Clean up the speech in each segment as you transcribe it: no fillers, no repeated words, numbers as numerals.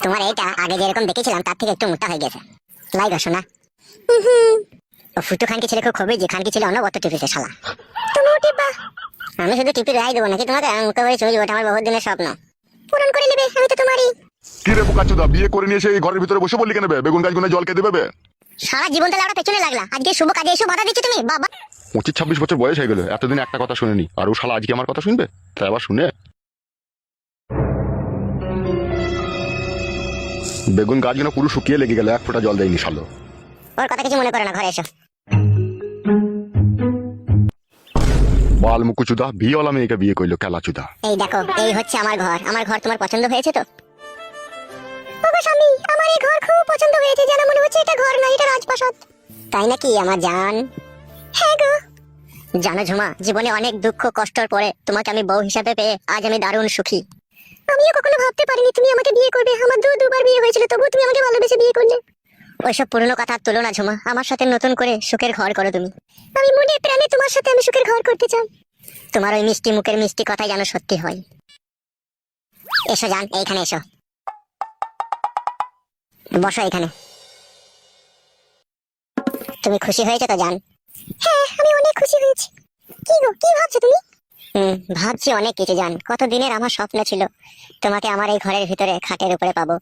তোমার এইটা আগে যেরকম দেখেছিলাম তার থেকে একটু মোটা হয়ে গেছে। লাই গো শোনা। ও ফুটু খানকে ছেলে খুব খবর যে খানকে ছেলে অনবরত টিপেছে শালা। তুমিও টিপা? আমি শুধু টিপে রাই দেবো নাকি তোমাকে? মুখে বলে চলে যাবো, ওটা আমার বহুত দিনের স্বপ্ন। পূরণ করে নেবে, আমি তো তোমারই। কি রে বোকাচোদা, বিয়ে করে নিয়ে এসে এই ঘরের ভিতরে বসে বললি কেন বে? বেগুন গাছগুলো জল কে দেবে? সারা জীবন তাহলে আমরা পেছনে লাগলা, আজকে শুভ কাজে এসে বাধা দিচ্ছ তুমি বাবা। 25-26 বছর বয়স হয়ে গেল, এতদিন একটা কথা শুনেনি, আর ও শালা আজকে আমার কথা শুনবে? তাই আবার শুনে বেগুন গাছগুলো পুরো শুকিয়ে লেগে গেল, এক ফোঁটা জল দেয়নি শালো। ওর কথা কিছু মনে করো না, ঘরে এসো। বাল মুকুচুদা বিয়েওয়ালা মেয়েকে বিয়ে করলো, খেলাচুদা। এই দেখো, এই হচ্ছে আমার ঘর। আমার ঘর তোমার পছন্দ হয়েছে তো? বাবা স্বামী, আমার এই ঘর খুব পছন্দ হয়েছে, যেন মনে হচ্ছে এটা ঘর না, এটা রাজপ্রাসাদ। তাই নাকি আমার জান? হ্যাঁ গো। জানো ঝুমা, জীবনে অনেক দুঃখ কষ্টর পরে তোমাকে আমি বউ হিসাবে পেয়ে আজ আমি দারুণ সুখী। আমিও কখনো ভাবতে পারিনি তুমি আমাকে বিয়ে করবে। আমার দুবার বিয়ে হয়েছিল, তবু তুমি আমাকে ভালোবেসে বিয়ে করলে। ওইসব পুরনো কথা তুলো না ঝুমা, আমার সাথে নতুন করে সুখের ঘর করো তুমি। আমি মনে প্রাণে তোমার সাথে আমি সুখের ঘর করতে চাই। তোমার ওই মিষ্টি মুখের মিষ্টি কথাই যেন সত্যি হয়। এসো জান, এইখানে এসো, বসো এখানে। তুমি খুশি হয়েছো তো জান? হ্যাঁ, আমি অনেক খুশি হয়েছি। কি গো, কি ভাবছো তুমি? ভাবছি অনেক কিছু জান। কত দিনের আমার স্বপ্ন ছিল তোমাকে আমার এই ঘরের ভিতরে খাটের উপরে পাবো।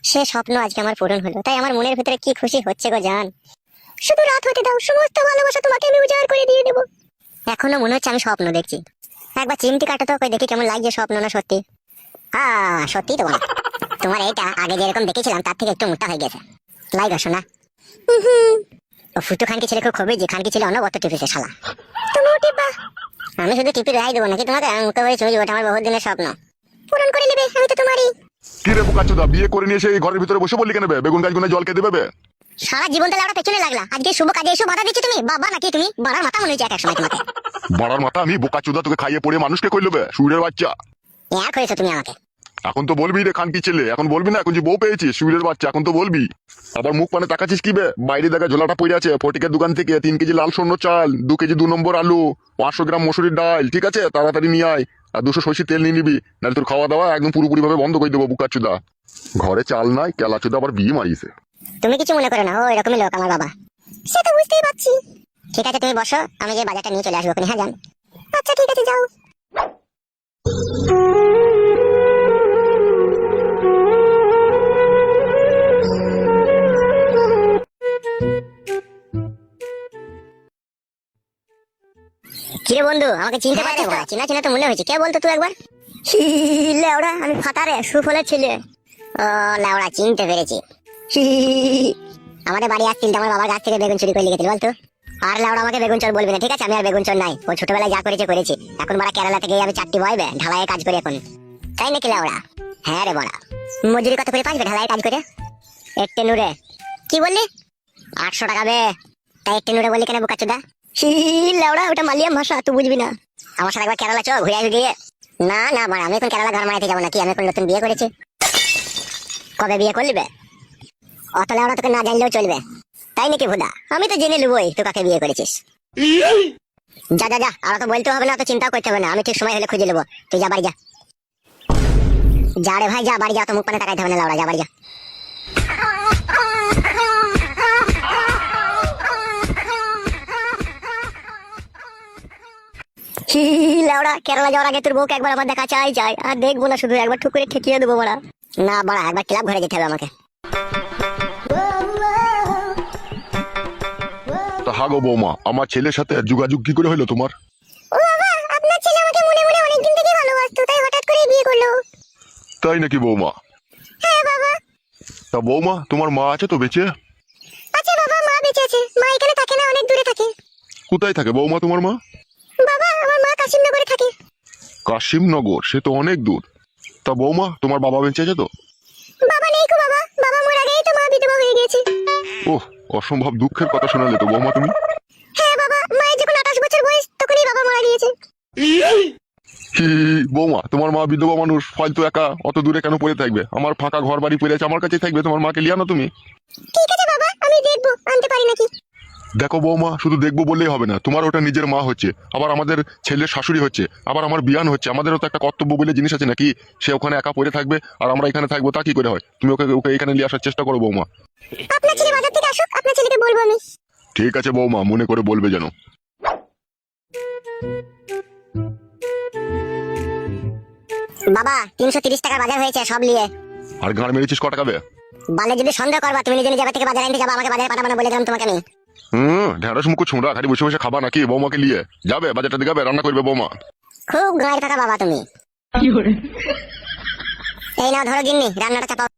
সে স্বপ্ন আজকে আমার পূরণ হলো, তাই আমার মনের ভিতরে কি খুশি হচ্ছে গো জান। শুধু রাত হতে দাও, সমস্ত ভালোবাসা তোমাকে আমি উজাড় করে দিয়ে দেবো। এখনো মনে হচ্ছে আমি স্বপ্ন দেখছি। একবার চিমটি কাটো তো, কই দেখি কেমন লাগছে, স্বপ্ন না সত্যি। হ্যাঁ সত্যি তো বলে। তোমার এইটা আগে যেরকম দেখেছিলাম তার থেকে একটু মোটা হয়ে গেছে। লাই গো শোনা। ও ফুটু খানকে ছেলে খুব খবর যে খানকে ছেলে অনবরত টিপেছে শালা। তুমিও টিপা? আমি শুধু টিপে রাই দেবো নাকি তোমাকে? মুখে বলে চলে যাবো, ওটা আমার বহুত দিনের স্বপ্ন। পূরণ করে নেবে, আমি তো তোমারই। কি রে বোকাচোদা, বিয়ে করে নিয়ে এসে এই ঘরের ভিতরে বসে বললি কেন বে? বেগুন গাছগুলো জল কে দেবে? সারা জীবন তাহলে আমরা পেছনে লাগলা, আজকে শুভ কাজে এসে বাধা দিচ্ছ তুমি বাবা নাকি? তুমি বাড়ার মাথা মনে হচ্ছে এক সময় তোমাকে। বড়ার মাথা আমি? বোকাচোদা তোকে খাইয়ে পড়ে মানুষকে কইলো বে, সুরের বাচ্চা। এক হয়েছো তুমি আমাকে। এখন তো বলবি রে খানকি ছেলে, এখন বলবি না? এখন যে বউ পেয়েছিস সুরের বাচ্চা, এখন তো বলবি। আবার মুখ পানে তাকাচ্ছিস কি বে? বাইরে দেখা ঝোলাটা পড়ে আছে ফটিকের দোকান থেকে 3 কেজি লাল সর্ণ চাল, 2 কেজি 2 নম্বর আলু, 500 গ্রাম মসুরির ডাল, ঠিক আছে? তাড়াতাড়ি নিয়ে আয়। আর 200 সরষের তেল নিয়ে নিবি, নাহলে তোর খাওয়া দাওয়া একদম পুরোপুরি ভাবে বন্ধ করে দেবো বুকাচুদা। ঘরে চাল নাই, কেলাচুদা আবার বিয়ে মারিয়েছে। তুমি কিছু মনে করো না, ও এরকমই লোক আমার বাবা। সে তো বুঝতেই পারছি। ঠিক আছে তুমি বসো, আমি যে বাজারটা নিয়ে চলে আসবো। হ্যাঁ জান। আচ্ছা ঠিক আছে, যাও। কিরে বন্ধু, আমাকে চিনতে পারছিস? চিনা চিনা তো মনে হয়েছে। কে বলতো তুই একবার? লেওড়া, আমি ফাটারে সুফলের ছেলে। ও লেওড়া, চিনতে পেরেছি। আমাদের বাড়ি আসছিল, আমার বাবার গাছ থেকে বেগুন চুরি করে লিখেছিল বলতো। আর লেওড়া আমাকে বেগুন চোর বলবি না, ঠিক আছে? আমি আর বেগুন চোর নাই। ও ছোটবেলায় যা করেছে করেছি। এখন বাড়া কেরালা থেকে আমি 4টি বয়বে ঢালাইয়ে কাজ করি এখন। তাই নাকি লেওড়া? হ্যাঁ রে বড়া। মজুরি কত করে পাঁচবে ঢালাইয়ে কাজ করে? একটে নুরে। কি বললি? 800 টাকা বে। তাই একটে নুরে বললি কেন বোকাচোদা? লেওড়া, ওটা মালিয়াম ভাষা, তুই বুঝবি না। আমার সাথে একবার কেরালা চল, ঘুরে আসবি গিয়ে। না না বাড়া, আমি এখন কেরালা ঘর মারাইতে যাবো নাকি? আমি এখন নতুন বিয়ে করেছি। কবে বিয়ে করলি বে? অত লেওড়া তোকে না জানলেও চলবে। তাই নাকি ভুদা? আমি তো জেনে নেবই তুই কাকে বিয়ে করেছিস। যা যা যা, আর তো বলতে হবে না, অত চিন্তাও করতে হবে না, আমি ঠিক সময় হলে খুঁজে নেবো। তুই যা বাড়ি যা। যা রে ভাই যা, বাড়ি যা, তো মুখ পানে তাকাইতে হবে না লাউড়া, যা বাড়ি যা। লাউড়া, কেরালা যাওয়ার আগে তোর বউকে একবার আমার দেখা চাই চাই, আর দেখবো না শুধু, একবার ঠুক করে ঠেকিয়ে দেবো বড়া। না বড়া, একবার ক্লাব ঘরে যেতে হবে আমাকে। তা হাগো বৌমা, আমার ছেলের সাথে যোগাযোগ কি করে হলো তোমার? ও বাবা, আপনার ছেলে আমাকে মনে মনে অনেকদিন থেকে ভালোবাসতো, তাই হঠাৎ করে বিয়ে করলো। তাই নাকি বৌমা? হ্যাঁ বাবা। তা বৌমা, তোমার মা আছে তো বেঁচে? আচ্ছা বাবা, মা বেঁচে আছে। মা এখানে থাকে না, অনেক দূরে থাকে। কোথায় থাকে বৌমা তোমার মা? বাবা, আমার মা কাশিমনগরে থাকে। কাশিমনগর? সে তো অনেক দূর। তা বৌমা, তোমার বাবা বেঁচে আছে তো? বাবা নেই গো বাবা, বাবা মারা গেই তো মা বিধবা হয়ে গেছে। ওহ, অসম্ভব দুঃখের কথা শোনালে তো বৌমা তুমি। হ্যাঁ বাবা, মায়ের যখন 28 বছর বয়স তখনই বাবা মারা গিয়েছে। হি বৌমা, তোমার মা বিধবা মানুষ, ফালতু একা অত দূরে কেন পড়ে থাকবে? আমার ফাঁকা ঘর বাড়ি পড়ে আছে, আমার কাছেই থাকবে, তোমার মাকে লিয়া না তুমি। ঠিক আছে বাবা, আমি দেখবো আনতে পারি নাকি। দেখো বৌমা, শুধু দেখবো বললেই হবে না, তোমার ওটা নিজের মা হচ্ছে, আবার আমাদের ছেলের শাশুড়ি হচ্ছে, আবার আমার বিয়ান হচ্ছে, আমাদেরও তো একটা কর্তব্য বলে জিনিস আছে নাকি? সে ওখানে একা পড়ে থাকবে আর আমরা এখানে থাকবো, তা কি করে হয়? তুমি ওকে ওকে এখানে নিয়ে আসার চেষ্টা করো বৌমা। আপনার ছেলে বাজার থেকে আসুক, আপনার ছেলেকে বলবো আমি। ঠিক আছে বৌমা, মনে করে বলবে যেন। বাবা 330 টাকার বাজার হয়েছে সব নিয়ে। আর গান মেরেছিস ক টাকা বে? বালে যদি সন্দেহ করবা তুমি নিজে নিজে থেকে বাজার আনতে যাবা, আমাকে বাজারে পাঠাবো না বলে দিলাম তোমাকে আমি। ঢেঁড়স মুখ ছুঁড়া খালি বসে বসে খাবা নাকি? বৌমাকে নিয়ে যাবে বাজারটা দিকে, রান্না করবে বৌমা। খুব গাঁয়ের থাকা বাবা তুমি। এই নাও ধরো গিন্নি, রান্নাটা চাপাও।